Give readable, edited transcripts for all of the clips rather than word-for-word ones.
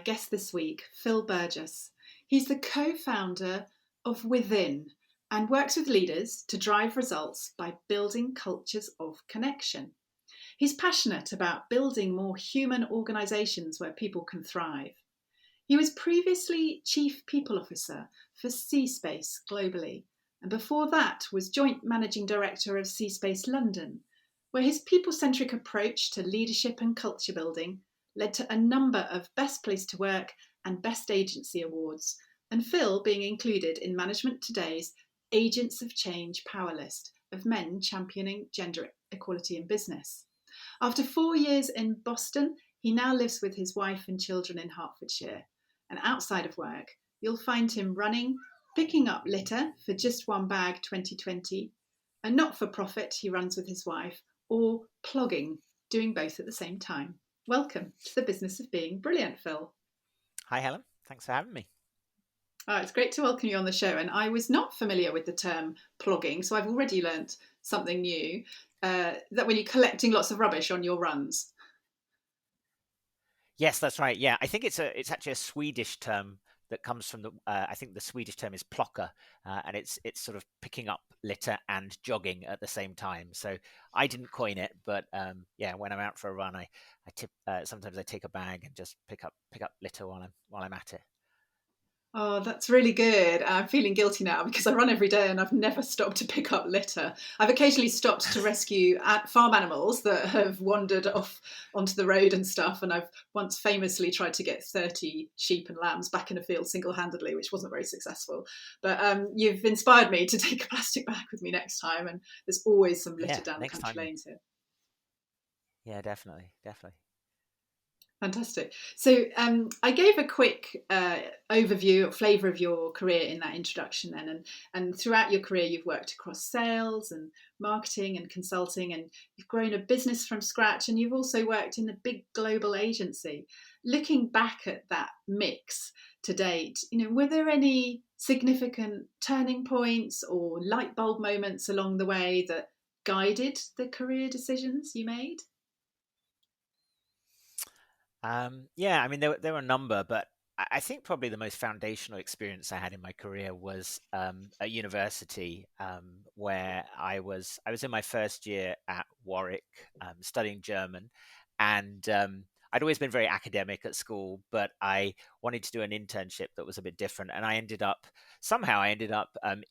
guest this week, Phil Burgess. He's the co-founder of Within and works with leaders to drive results by building cultures of connection. He's passionate about building more human organisations where people can thrive. He was previously Chief People Officer for C-Space globally, and before that was Joint Managing Director of C-Space London, where his people-centric approach to leadership and culture building led to a number of Best Place to Work and Best Agency awards, and Phil being included in Management Today's Agents of Change Power List of men championing gender equality in business. After 4 years in Boston, he now lives with his wife and children in Hertfordshire. And outside of work, you'll find him running Picking Up Litter for Just One Bag 2020, a not-for-profit he runs with his wife, or plogging, doing both at the same time. Welcome to the business of being brilliant, Phil. Hi, Helen. Thanks for having me. It's great to welcome you on the show. And I was not familiar with the term plogging, so I've already learnt something new, that when you're collecting lots of rubbish on your runs. Yes, that's right. Yeah, I think it's actually a Swedish term that comes from I think the Swedish term is plocka, and it's sort of picking up litter and jogging at the same time. So I didn't coin it, but when I'm out for a run, sometimes I take a bag and just pick up litter while I'm at it. Oh, that's really good. I'm feeling guilty now because I run every day and I've never stopped to pick up litter. I've occasionally stopped to rescue farm animals that have wandered off onto the road and stuff. And I've once famously tried to get 30 sheep and lambs back in a field single-handedly, which wasn't very successful. But you've inspired me to take a plastic bag with me next time. And there's always some litter down the country lanes here. Yeah, definitely. Fantastic. So I gave a quick overview, flavour of your career in that introduction then. And throughout your career, you've worked across sales and marketing and consulting, and you've grown a business from scratch, and you've also worked in a big global agency. Looking back at that mix to date, were there any significant turning points or light bulb moments along the way that guided the career decisions you made? There were a number, but I think probably the most foundational experience I had in my career was at university, where I was in my first year at Warwick, studying German, and I'd always been very academic at school, but I wanted to do an internship that was a bit different, and I ended up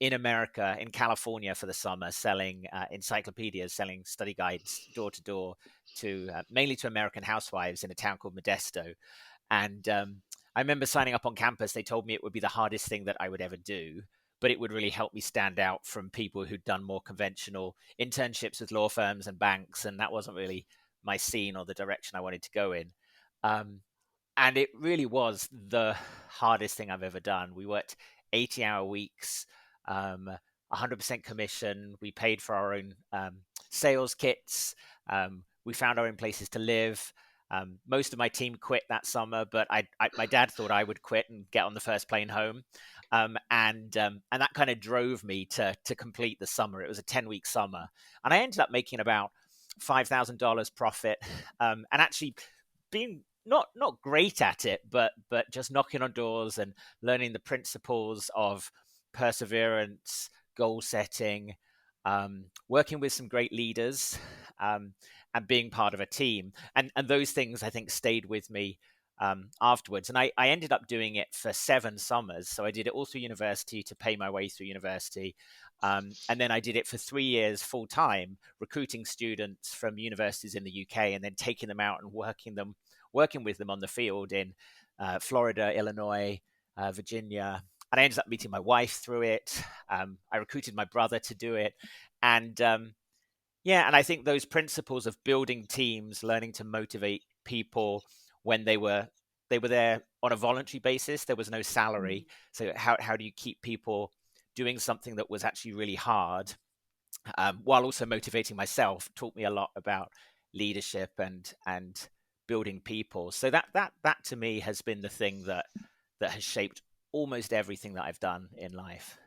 in America, in California for the summer, selling encyclopedias, selling study guides door to door to mainly to American housewives in a town called Modesto. And I remember signing up on campus. They told me it would be the hardest thing that I would ever do, but it would really help me stand out from people who'd done more conventional internships with law firms and banks, and that wasn't really my scene or the direction I wanted to go in. And it really was the hardest thing I've ever done. We worked 80-hour weeks, 100% commission. We paid for our own sales kits. We found our own places to live. Most of my team quit that summer, but my dad thought I would quit and get on the first plane home. And that kind of drove me to complete the summer. It was a 10-week summer. And I ended up making about $5,000 profit, and actually being not great at it, but just knocking on doors and learning the principles of perseverance, goal setting, working with some great leaders, and being part of a team. And those things, I think, stayed with me afterwards. And I ended up doing it for 7 summers. So I did it all through university to pay my way through university. And then I did it for 3 years full time, recruiting students from universities in the UK and then taking them out and working with them on the field in Florida, Illinois, Virginia. And I ended up meeting my wife through it. I recruited my brother to do it. And and I think those principles of building teams, learning to motivate people when they were there on a voluntary basis, there was no salary. So how do you keep people doing something that was actually really hard, while also motivating myself, taught me a lot about leadership and building people. So that to me has been the thing that has shaped almost everything that I've done in life.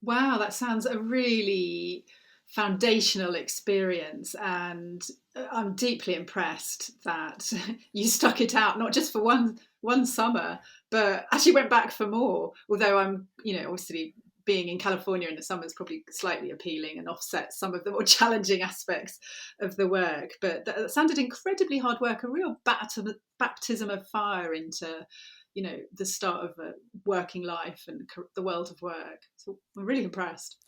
Wow, that sounds a really foundational experience, and I'm deeply impressed that you stuck it out, not just for one summer, but actually went back for more. Although I'm, obviously being in California in the summer is probably slightly appealing and offsets some of the more challenging aspects of the work. But that sounded incredibly hard work, a real baptism of fire into, the start of a working life and the world of work. So I'm really impressed.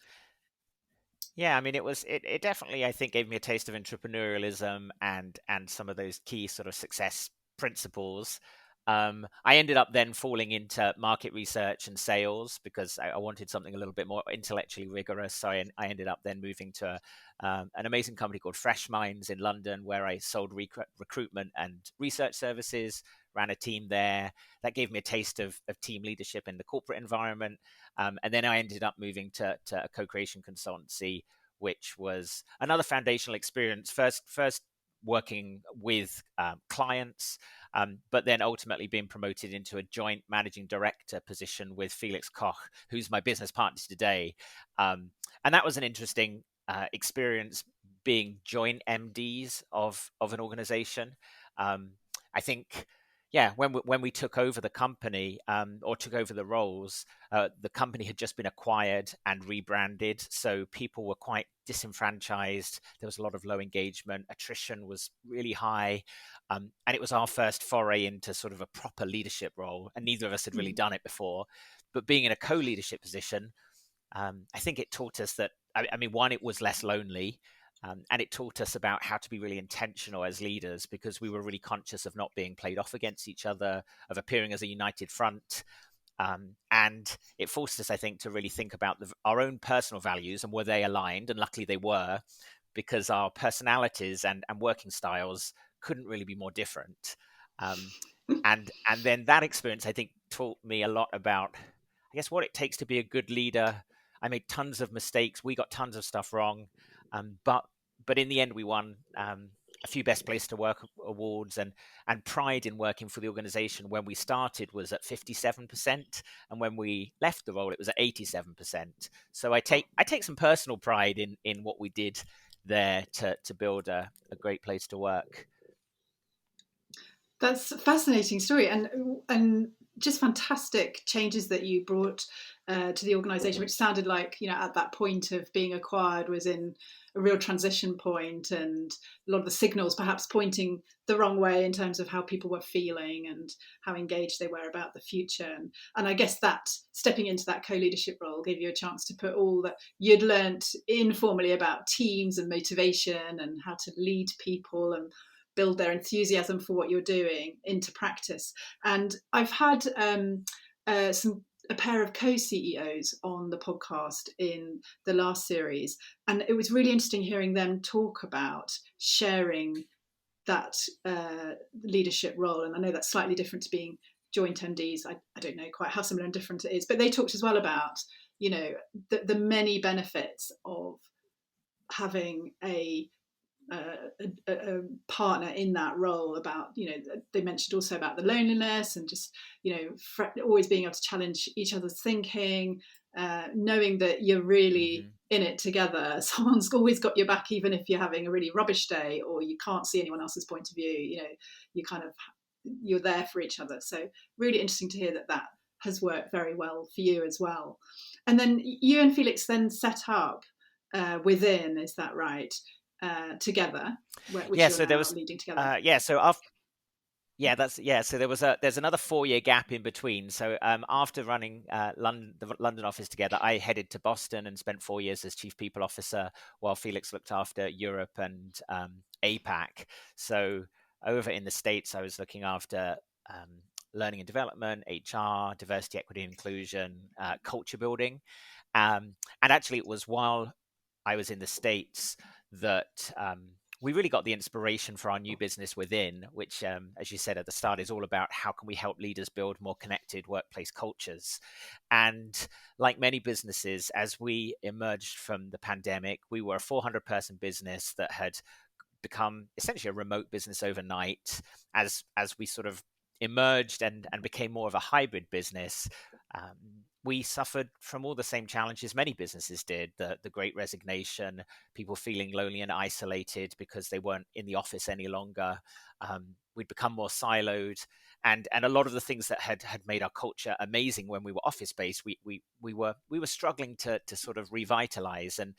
Yeah, I mean, it definitely, I think, gave me a taste of entrepreneurialism and some of those key sort of success principles. I ended up then falling into market research and sales because I wanted something a little bit more intellectually rigorous. So I ended up then moving to an amazing company called Fresh Minds in London, where I sold recruitment and research services, ran a team there. That gave me a taste of team leadership in the corporate environment. And then I ended up moving to a co-creation consultancy, which was another foundational experience. First working with clients, but then ultimately being promoted into a joint managing director position with Felix Koch, who's my business partner today. And that was an interesting experience, being joint MDs of an organization. I think, yeah, when we took over the company, or took over the roles, the company had just been acquired and rebranded, so people were quite disenfranchised. There was a lot of low engagement, attrition was really high, and it was our first foray into sort of a proper leadership role, and neither of us had really done it before. But being in a co-leadership position, I think it taught us that, I mean, one, it was less lonely. And it taught us about how to be really intentional as leaders, because we were really conscious of not being played off against each other, of appearing as a united front. And it forced us, I think, to really think about our own personal values and were they aligned? And luckily they were, because our personalities and working styles couldn't really be more different. And then that experience, I think, taught me a lot about, I guess, what it takes to be a good leader. I made tons of mistakes. We got tons of stuff wrong. But in the end, we won a few Best Place to Work awards, and pride in working for the organization when we started was at 57%, and when we left the role, it was at 87%. So I take some personal pride in what we did there to build a great place to work. That's a fascinating story, and just fantastic changes that you brought to the organisation, which sounded like, at that point of being acquired was in a real transition point, and a lot of the signals perhaps pointing the wrong way in terms of how people were feeling and how engaged they were about the future. And I guess that stepping into that co-leadership role gave you a chance to put all that you'd learnt informally about teams and motivation and how to lead people and build their enthusiasm for what you're doing into practice. And I've had a pair of co-CEOs on the podcast in the last series, and it was really interesting hearing them talk about sharing that leadership role. And I know that's slightly different to being joint MDs. I don't know quite how similar and different it is, but they talked as well about, the many benefits of having a partner in that role. About, they mentioned also about the loneliness and just, always being able to challenge each other's thinking, knowing that you're really Mm-hmm. in it together. Someone's always got your back, even if you're having a really rubbish day or you can't see anyone else's point of view. You're there for each other. So really interesting to hear that has worked very well for you as well. And then you and Felix then set up Within, is that right? Together, which Yeah, you're so there now was, leading together. yeah, so after, so there's another 4-year gap in between. So after running the London office together, I headed to Boston and spent 4 years as chief people officer, while Felix looked after Europe and APAC. So over in the States, I was looking after learning and development, HR, diversity, equity, and inclusion, culture building. And actually, it was while I was in the States that we really got the inspiration for our new business Within, which, as you said at the start, is all about how can we help leaders build more connected workplace cultures. And like many businesses, as we emerged from the pandemic, we were a 400-person business that had become essentially a remote business overnight. As we sort of emerged and became more of a hybrid business, we suffered from all the same challenges many businesses did, the great resignation, people feeling lonely and isolated because they weren't in the office any longer. We'd become more siloed. And a lot of the things that had made our culture amazing when we were office based, we were struggling to sort of revitalize. And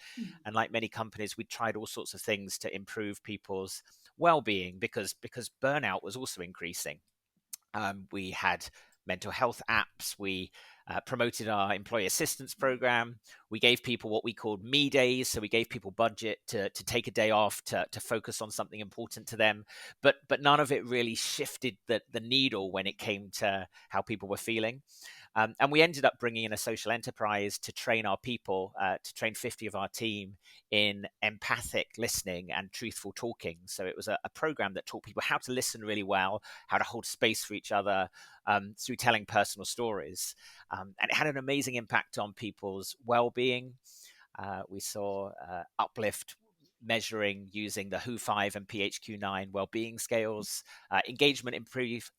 like many companies, we tried all sorts of things to improve people's well-being because burnout was also increasing. We had mental health apps. We promoted our employee assistance program. We gave people what we called me days. So we gave people budget to take a day off to focus on something important to them. But none of it really shifted the needle when it came to how people were feeling. And we ended up bringing in a social enterprise to train our people, to train 50 of our team in empathic listening and truthful talking. So it was a program that taught people how to listen really well, how to hold space for each other through telling personal stories. And it had an amazing impact on people's well-being. We saw uplift measuring using the WHO5 and PHQ-9 well-being scales. Engagement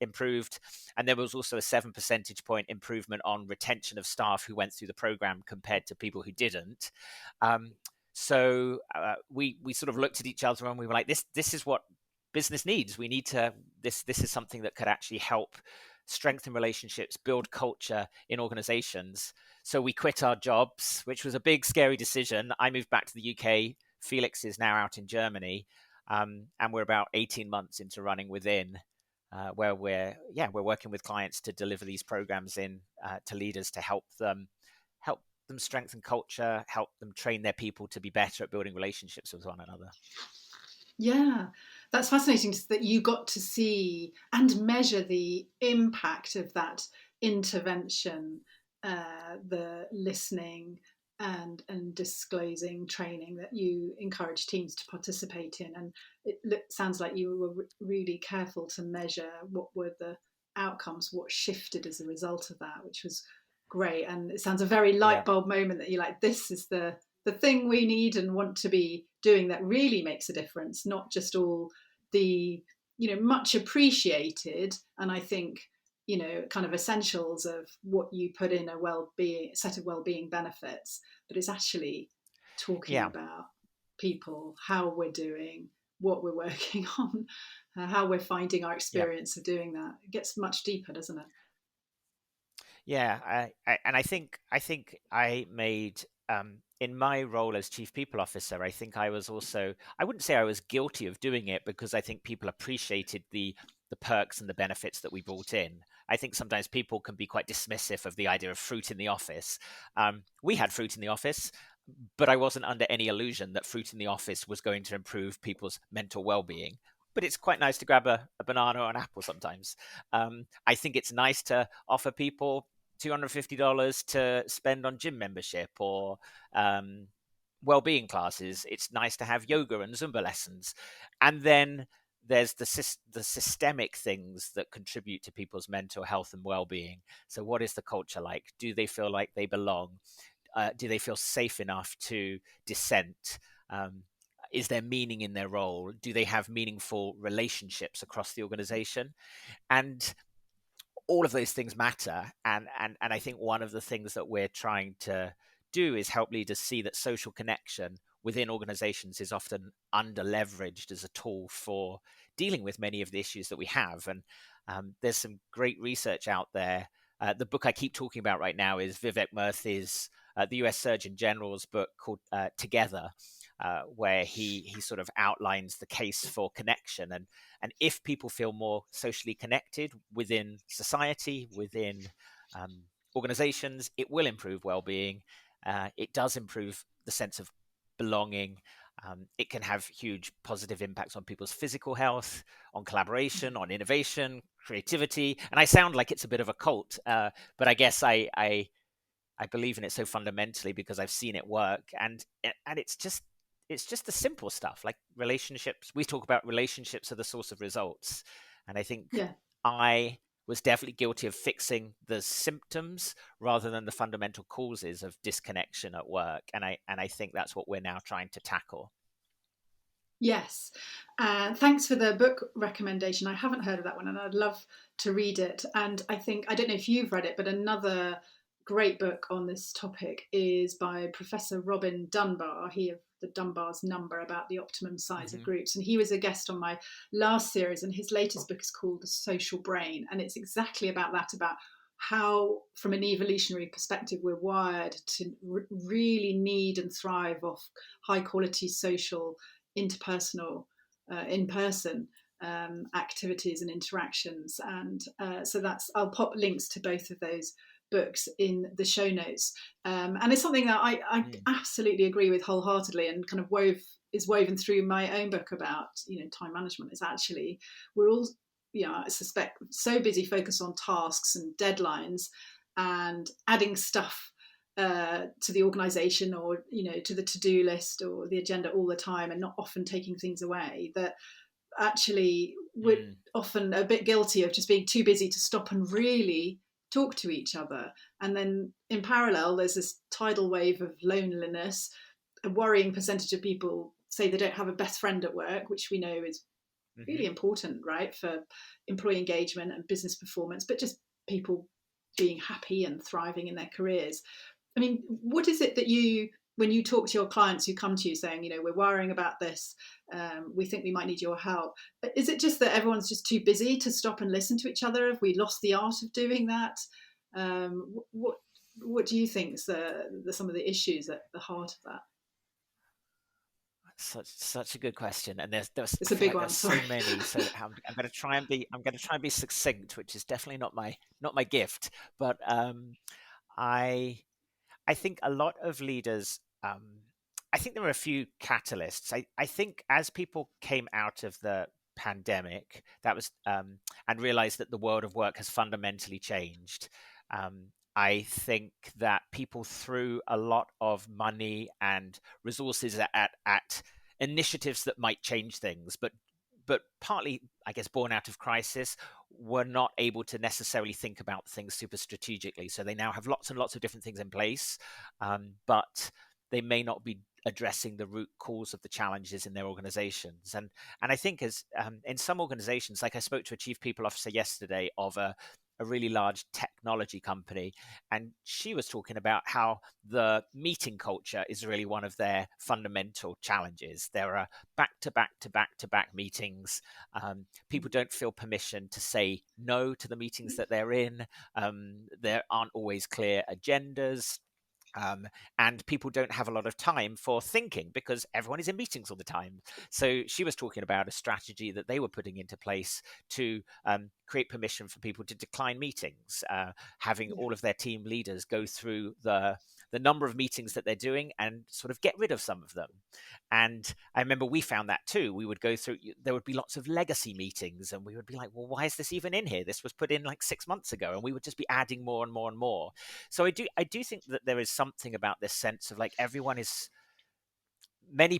improved, and there was also a 7 percentage point improvement on retention of staff who went through the program compared to people who didn't. So we sort of looked at each other and we were like, this is what business needs. We need to this is something that could actually help strengthen relationships, build culture in organizations. So we quit our jobs, which was a big, scary decision. I moved back to the UK. Felix is now out in Germany, and we're about 18 months into running Within, where we're working with clients to deliver these programs in to leaders to help them strengthen culture, help them train their people to be better at building relationships with one another. Yeah, that's fascinating that you got to see and measure the impact of that intervention, the listening and disclosing training that you encourage teams to participate in. And it sounds like you were really careful to measure what were the outcomes, what shifted as a result of that, which was great. And it sounds a very Yeah. light bulb moment that you're like, this is the thing we need and want to be doing that really makes a difference, not just all the much appreciated and I think kind of essentials of what you put in a well-being set of well-being benefits, but it's actually talking Yeah. about people, how we're doing, what we're working on, how we're finding our Yeah. experience of doing that. It gets much deeper, doesn't it? Yeah, I think I made in my role as chief people officer, I think I was also, I wouldn't say I was guilty of doing it because I think people appreciated the perks and the benefits that we brought in. I think sometimes people can be quite dismissive of the idea of fruit in the office. We had fruit in the office, but I wasn't under any illusion that fruit in the office was going to improve people's mental well-being. But it's quite nice to grab a banana or an apple sometimes. I think it's nice to offer people $250 to spend on gym membership or well-being classes. It's nice to have yoga and Zumba lessons. And then there's the systemic things that contribute to people's mental health and well-being. So what is the culture like? Do they feel like they belong? Do they feel safe enough to dissent? Is there meaning in their role? Do they have meaningful relationships across the organization? And all of those things matter. And I think one of the things that we're trying to do is help leaders see that social connection within organizations is often under leveraged as a tool for dealing with many of the issues that we have. And there's some great research out there. The book I keep talking about right now is Vivek Murthy's, the US Surgeon General's book called Together, where he sort of outlines the case for connection. And if people feel more socially connected within society, within organizations, it will improve well-being. It does improve the sense of belonging. It can have huge positive impacts on people's physical health, on collaboration, on innovation, creativity. And I sound like it's a bit of a cult, but I guess I believe in it so fundamentally because I've seen it work, and it's just the simple stuff like relationships. We talk about relationships are the source of results, and I think Yeah. I was definitely guilty of fixing the symptoms rather than the fundamental causes of disconnection at work, and I think that's what we're now trying to tackle. Yes. Thanks for the book recommendation. I haven't heard of that one and I'd love to read it. And I think, I don't know if you've read it, but another great book on this topic is by Professor Robin Dunbar. He of the Dunbar's number about the optimum size of Mm-hmm. groups. And he was a guest on my last series, and his latest book is called The Social Brain. And it's exactly about that, about how, from an evolutionary perspective, we're wired to really need and thrive off high quality social, interpersonal, in person activities and interactions. And so I'll pop links to both of those books in the show notes. And it's something that I absolutely agree with wholeheartedly, and kind of is woven through my own book about, time management. Is actually, we're all, I suspect, so busy focused on tasks and deadlines and adding stuff to the organization, or to the to-do list or the agenda all the time, and not often taking things away, that actually we're often a bit guilty of just being too busy to stop and really talk to each other. And then in parallel, there's this tidal wave of loneliness. A worrying percentage of people say they don't have a best friend at work, which we know is Mm-hmm. really important, right, for employee engagement and business performance, but just people being happy and thriving in their careers. I mean, what is it that when you talk to your clients who come to you saying, we're worrying about this, we think we might need your help? Is it just that everyone's just too busy to stop and listen to each other? Have we lost the art of doing that? What do you think is some of the issues at the heart of that? Such a good question, and I It's a feel big like one. there's so Sorry. many. So I'm going to try and be succinct, which is definitely not my gift. But I I think a lot of leaders. I think there were a few catalysts. I think as people came out of the pandemic, that was and realized that the world of work has fundamentally changed. I think that people threw a lot of money and resources at initiatives that might change things, but partly, I guess, born out of crisis, were not able to necessarily think about things super strategically. So they now have lots and lots of different things in place, but they may not be addressing the root cause of the challenges in their organizations. And I think as in some organizations, like I spoke to a chief people officer yesterday of a really large technology company, and she was talking about how the meeting culture is really one of their fundamental challenges. There are back to back to back to back meetings. People don't feel permission to say no to the meetings that they're in. There aren't always clear agendas. And people don't have a lot of time for thinking because everyone is in meetings all the time. So she was talking about a strategy that they were putting into place to create permission for people to decline meetings, having Yeah. all of their team leaders go through the number of meetings that they're doing and sort of get rid of some of them. And I remember we found that too. We would go through, there would be lots of legacy meetings, and we would be like, well, why is this even in here? This was put in like 6 months ago, and we would just be adding more and more and more. So I do think that there is something about this sense of like many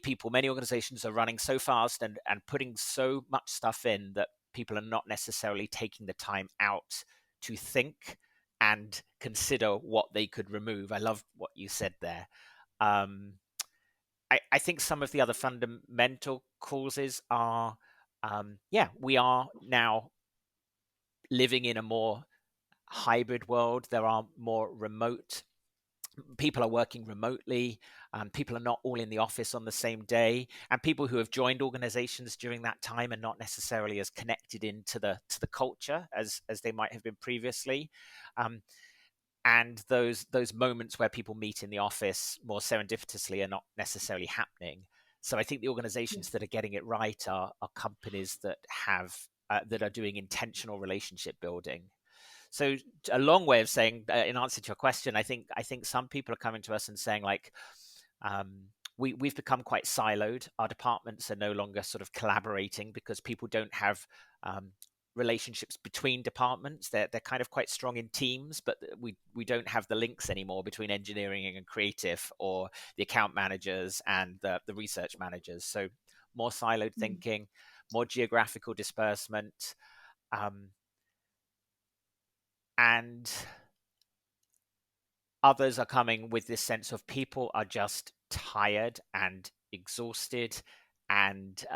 organizations are running so fast and putting so much stuff in that people are not necessarily taking the time out to think and consider what they could remove. I love what you said there. Um, I think some of the other fundamental causes are, we are now living in a more hybrid world. There are more remote people are working remotely. People are not all in the office on the same day, and people who have joined organizations during that time are not necessarily as connected into the culture as they might have been previously. And those moments where people meet in the office more serendipitously are not necessarily happening. So I think the Yeah. organizations that are getting it right are companies that have that are doing intentional relationship building. So a long way of saying, in answer to your question, I think some people are coming to us and saying like, we've become quite siloed. Our departments are no longer sort of collaborating because people don't have relationships between departments. They're kind of quite strong in teams, but we don't have the links anymore between engineering and creative, or the account managers and the research managers. So more siloed Mm. thinking, more geographical disbursement, and others are coming with this sense of people are just tired and exhausted and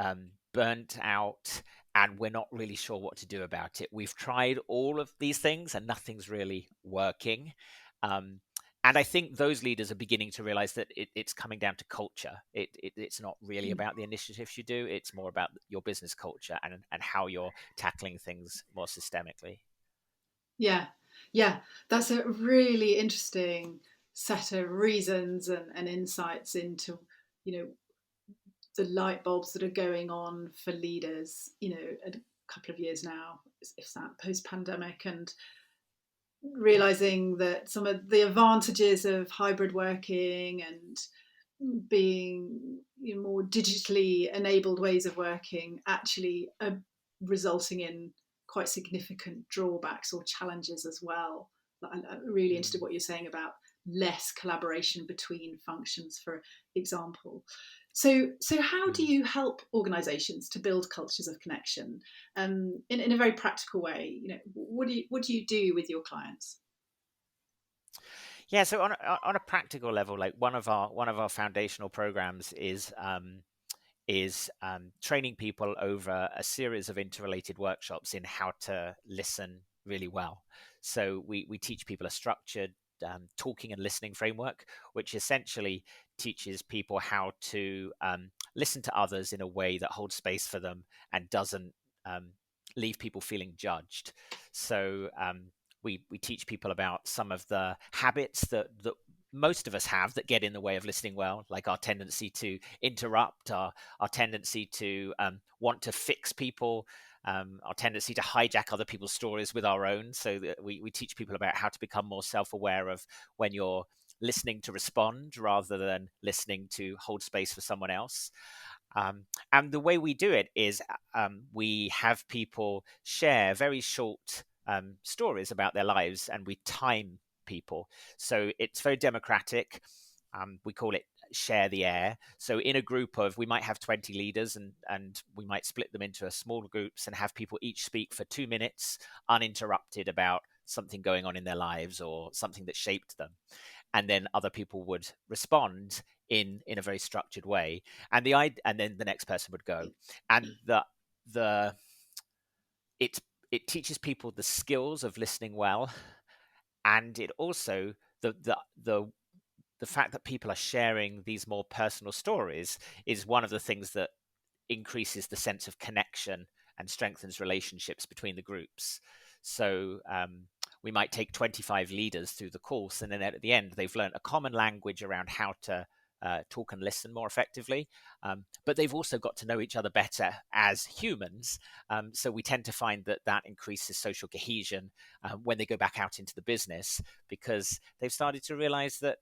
burnt out, and we're not really sure what to do about it. We've tried all of these things and nothing's really working. Um, and I think those leaders are beginning to realize that it's coming down to culture. It's not really Mm. about the initiatives you do. It's more about your business culture and how you're tackling things more systemically. Yeah, yeah, that's a really interesting set of reasons and insights into, you know, the light bulbs that are going on for leaders, a couple of years now, if that post pandemic, and realizing that some of the advantages of hybrid working and being more digitally enabled ways of working actually are resulting in quite significant drawbacks or challenges as well. I'm really interested Mm, what you're saying about less collaboration between functions, for example. So how do mm. you help organisations to build cultures of connection in a very practical way? What do you do with your clients? Yeah, so on a practical level, like one of our foundational programs is training people over a series of interrelated workshops in how to listen really well. So we teach people a structured talking and listening framework, which essentially teaches people how to listen to others in a way that holds space for them and doesn't um, leave people feeling judged. So we teach people about some of the habits that most of us have that get in the way of listening well, like our tendency to interrupt, our tendency to want to fix people, our tendency to hijack other people's stories with our own. So that we teach people about how to become more self-aware of when you're listening to respond rather than listening to hold space for someone else. And the way we do it is we have people share very short stories about their lives and we time people. So it's very democratic. We call it share the air. So in a group of, we might have 20 leaders and we might split them into smaller groups and have people each speak for 2 minutes uninterrupted about something going on in their lives or something that shaped them. And then other people would respond in a very structured way. And then the next person would go. And the it it teaches people the skills of listening well, and it also the fact that people are sharing these more personal stories is one of the things that increases the sense of connection and strengthens relationships between the groups. So we might take 25 leaders through the course, and then at the end, they've learned a common language around how to talk and listen more effectively. But they've also got to know each other better as humans. So we tend to find that that increases social cohesion when they go back out into the business because they've started to realize that,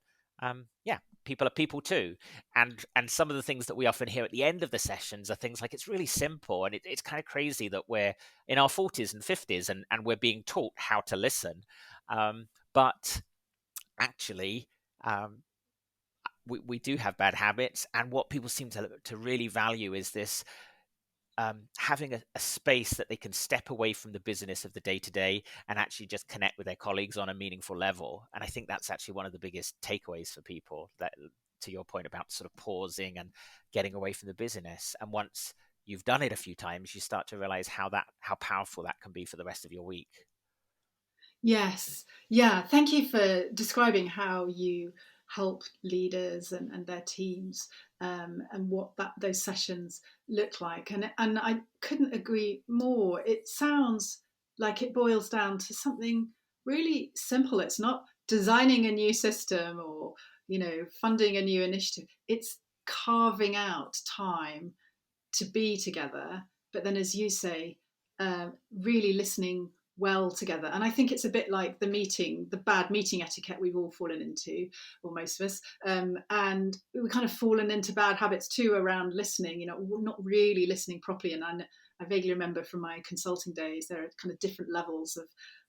yeah, people are people too. And some of the things that we often hear at the end of the sessions are things like it's really simple and it's kind of crazy that we're in our 40s and 50s and we're being taught how to listen. But actually, um, we do have bad habits. And what people seem to really value is this having a space that they can step away from the business of the day to day and actually just connect with their colleagues on a meaningful level. And I think that's actually one of the biggest takeaways for people, that to your point about sort of pausing and getting away from the business. And once you've done it a few times, you start to realize how powerful that can be for the rest of your week. Yes. Yeah. Thank you for describing how you help leaders and their teams, and what those sessions look like. And I couldn't agree more. It sounds like it boils down to something really simple. It's not designing a new system or, funding a new initiative. It's carving out time to be together, but then, as you say, really listening well together. And I think it's a bit like the bad meeting etiquette we've all fallen into, or most of us. And we've kind of fallen into bad habits too around listening, not really listening properly. And I vaguely remember from my consulting days, there are kind of different levels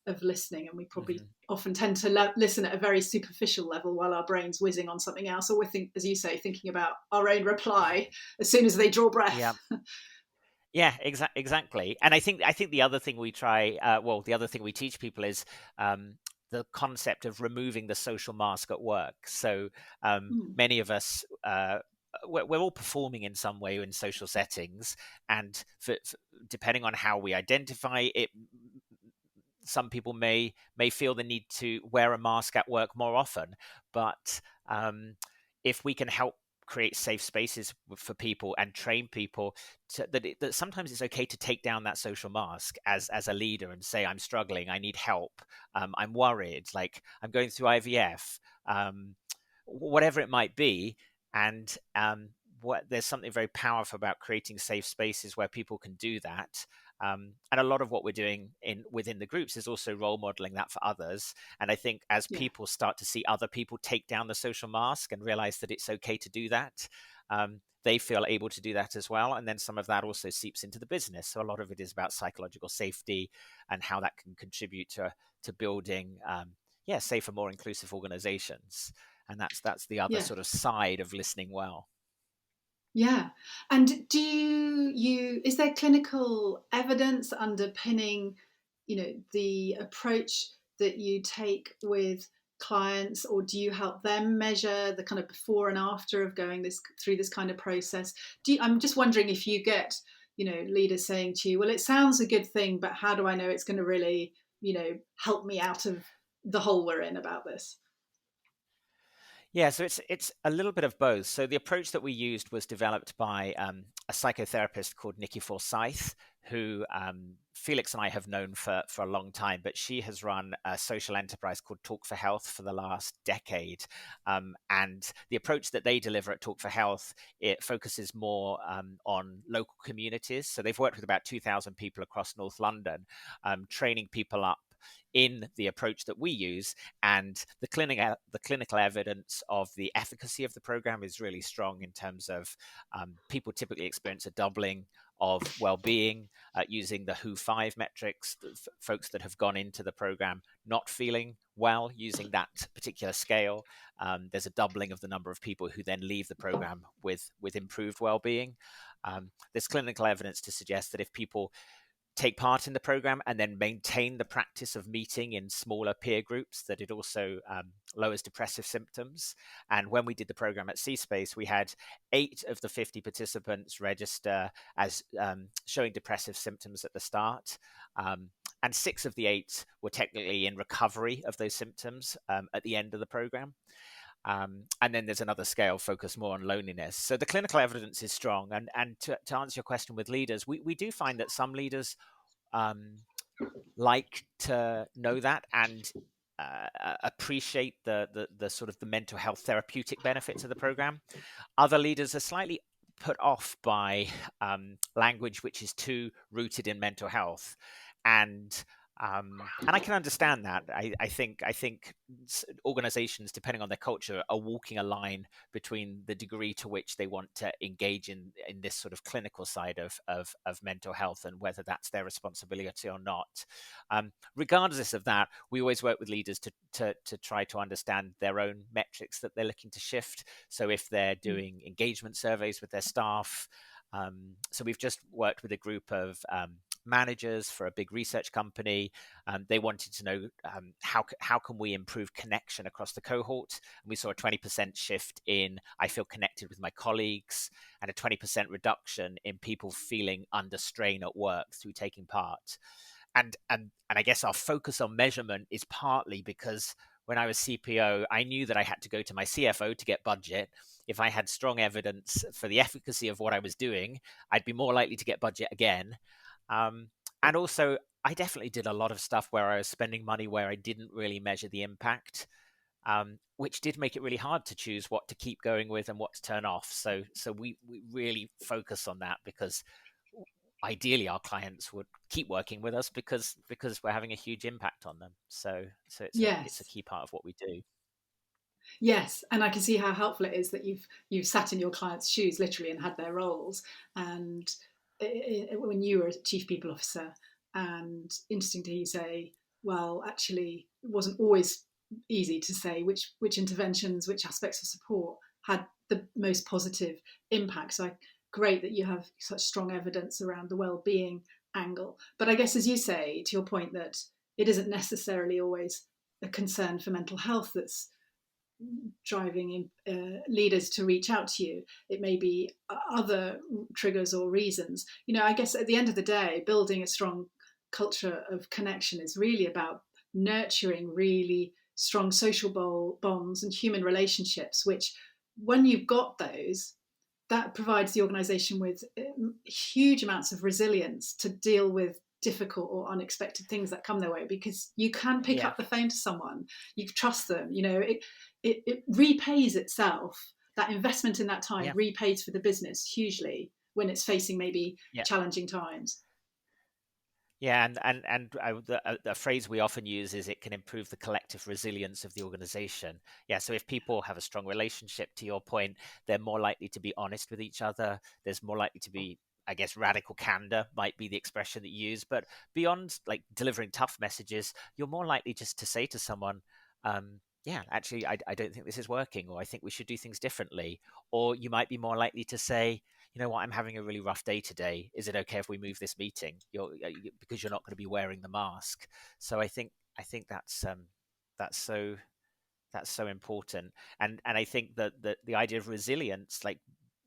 of listening, and we probably Mm-hmm. often tend to listen at a very superficial level while our brain's whizzing on something else, or as you say, thinking about our own reply as soon as they draw Yeah. breath. Yeah, exactly. And I think the other thing the other thing we teach people is the concept of removing the social mask at work. So Mm. many of us, we're all performing in some way in social settings, and depending on how we identify it, some people may feel the need to wear a mask at work more often, but if we can help create safe spaces for people and train people that sometimes it's okay to take down that social mask as a leader and say, I'm struggling, I need help, I'm worried, like I'm going through IVF, whatever it might be. And there's something very powerful about creating safe spaces where people can do that. And a lot of what we're doing within the groups is also role modeling that for others. And I think as Yeah. people start to see other people take down the social mask and realize that it's okay to do that, they feel able to do that as well. And then some of that also seeps into the business. So a lot of it is about psychological safety and how that can contribute to building safer, more inclusive organizations. And that's the other Yeah. sort of side of listening well. Yeah. And is there clinical evidence underpinning, the approach that you take with clients, or do you help them measure the kind of before and after of going through this kind of process? I'm just wondering if you get, leaders saying to you, well, it sounds a good thing, but how do I know it's going to really, help me out of the hole we're in about this? Yeah, so it's a little bit of both. So the approach that we used was developed by a psychotherapist called Nikki Forsyth, who Felix and I have known for a long time, but she has run a social enterprise called Talk for Health for the last decade. And the approach that they deliver at Talk for Health, it focuses more on local communities. So they've worked with about 2,000 people across North London, training people up in the approach that we use. And the clinical evidence of the efficacy of the program is really strong in terms of people typically experience a doubling of well-being using the WHO-5 metrics. Folks that have gone into the program not feeling well using that particular scale, there's a doubling of the number of people who then leave the program with improved well-being. There's clinical evidence to suggest that if people take part in the program and then maintain the practice of meeting in smaller peer groups, that it also lowers depressive symptoms. And when we did the program at C-Space, we had 8 of the 50 participants register as showing depressive symptoms at the start. And 6 of the 8 were technically in recovery of those symptoms at the end of the program. And then there's another scale focused more on loneliness. So the clinical evidence is strong. And to answer your question with leaders, we do find that some leaders like to know that and appreciate the sort of the mental health therapeutic benefits of the program. Other leaders are slightly put off by language which is too rooted in mental health. And I can understand that. I think organizations, depending on their culture, are walking a line between the degree to which they want to engage in this sort of clinical side of mental health and whether that's their responsibility or not. Regardless of that, we always work with leaders to try to understand their own metrics that they're looking to shift. So if they're doing engagement surveys with their staff, so we've just worked with a group of managers for a big research company. They wanted to know how can we improve connection across the cohort. And we saw a 20% shift in I feel connected with my colleagues and a 20% reduction in people feeling under strain at work through taking part. And I guess our focus on measurement is partly because when I was CPO, I knew that I had to go to my CFO to get budget. If I had strong evidence for the efficacy of what I was doing, I'd be more likely to get budget again. And also, I definitely did a lot of stuff where I was spending money where I didn't really measure the impact, which did make it really hard to choose what to keep going with and what to turn off. So we really focus on that because ideally our clients would keep working with us because we're having a huge impact on them. So it's a Yes. key part of what we do. Yes, and I can see how helpful it is that you've sat in your clients' shoes literally and had their roles. And when you were a chief people officer, and interesting to hear you say, well, actually, it wasn't always easy to say which interventions, which aspects of support had the most positive impact. So great that you have such strong evidence around the well-being angle. But I guess, as you say, to your point, that it isn't necessarily always a concern for mental health that's driving leaders to reach out to you. It may be other triggers or reasons. I guess at the end of the day, building a strong culture of connection is really about nurturing really strong social bonds and human relationships, which when you've got those, that provides the organization with huge amounts of resilience to deal with difficult or unexpected things that come their way, because you can pick Yeah, up the phone to someone, you trust them, it repays itself. That investment in that time yeah, repays for the business hugely when it's facing maybe yeah. challenging times. Yeah, the phrase we often use is it can improve the collective resilience of the organization. Yeah, so if people have a strong relationship, to your point, they're more likely to be honest with each other. There's more likely to be, I guess, radical candor might be the expression that you use. But beyond like delivering tough messages, you're more likely just to say to someone, yeah, actually, I don't think this is working, or I think we should do things differently. Or you might be more likely to say, you know what, I'm having a really rough day today. Is it okay if we move this meeting? Because you're not going to be wearing the mask. So I think that's so that's so important. And I think that the idea of resilience, like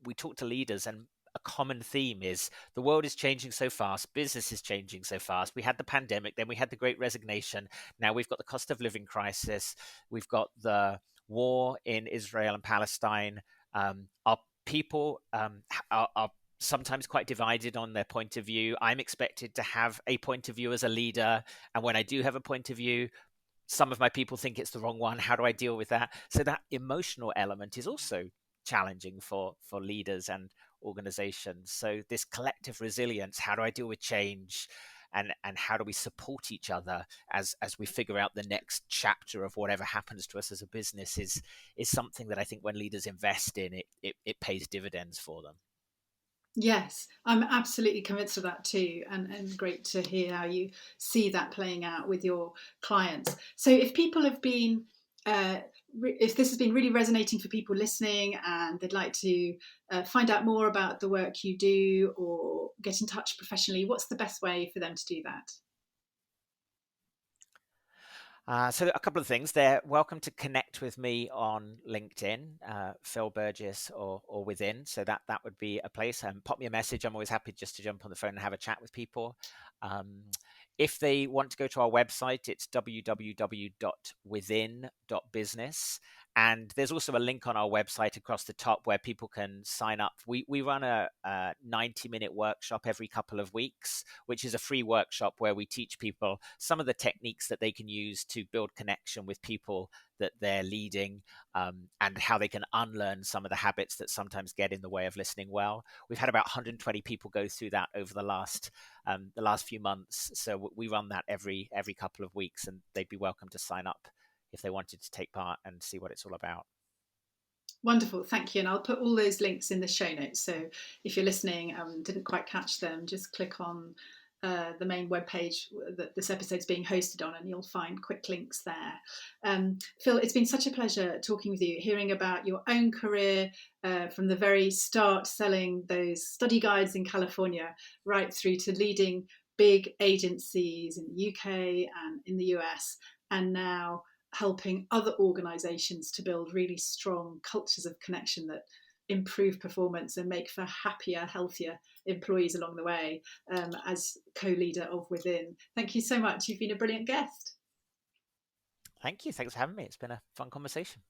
we talk to leaders, and a common theme is the world is changing so fast, business is changing so fast. We had the pandemic, then we had the great resignation. Now we've got the cost of living crisis. We've got the war in Israel and Palestine. Our people are sometimes quite divided on their point of view. I'm expected to have a point of view as a leader, and when I do have a point of view, some of my people think it's the wrong one. How do I deal with that? So that emotional element is also challenging for leaders and organizations. So this collective resilience, how do I deal with change? And how do we support each other as we figure out the next chapter of whatever happens to us as a business is something that I think when leaders invest in it pays dividends for them. Yes, I'm absolutely convinced of that too, and great to hear how you see that playing out with your clients. So, if people have been, if this has been really resonating for people listening, and they'd like to find out more about the work you do or get in touch professionally, what's the best way for them to do that? So a couple of things. They're welcome to connect with me on LinkedIn, Phil Burgess or within. So that would be a place. Pop me a message. I'm always happy just to jump on the phone and have a chat with people. Um, if they want to go to our website, it's www.within.business. And there's also a link on our website across the top where people can sign up. We run a 90-minute workshop every couple of weeks, which is a free workshop where we teach people some of the techniques that they can use to build connection with people that they're leading, and how they can unlearn some of the habits that sometimes get in the way of listening well. We've had about 120 people go through that over the last few months. So we run that every couple of weeks, and they'd be welcome to sign up if they wanted to take part and see what it's all about. Wonderful, thank you. And I'll put all those links in the show notes. So if you're listening, didn't quite catch them, just click on the main webpage that this episode's being hosted on, and you'll find quick links there. Phil, it's been such a pleasure talking with you, hearing about your own career from the very start, selling those study guides in California, right through to leading big agencies in the UK and in the US, and now helping other organizations to build really strong cultures of connection that improve performance and make for happier, healthier employees along the way, as co-leader of Within. Thank you so much. You've been a brilliant guest. Thank you. Thanks for having me. It's been a fun conversation.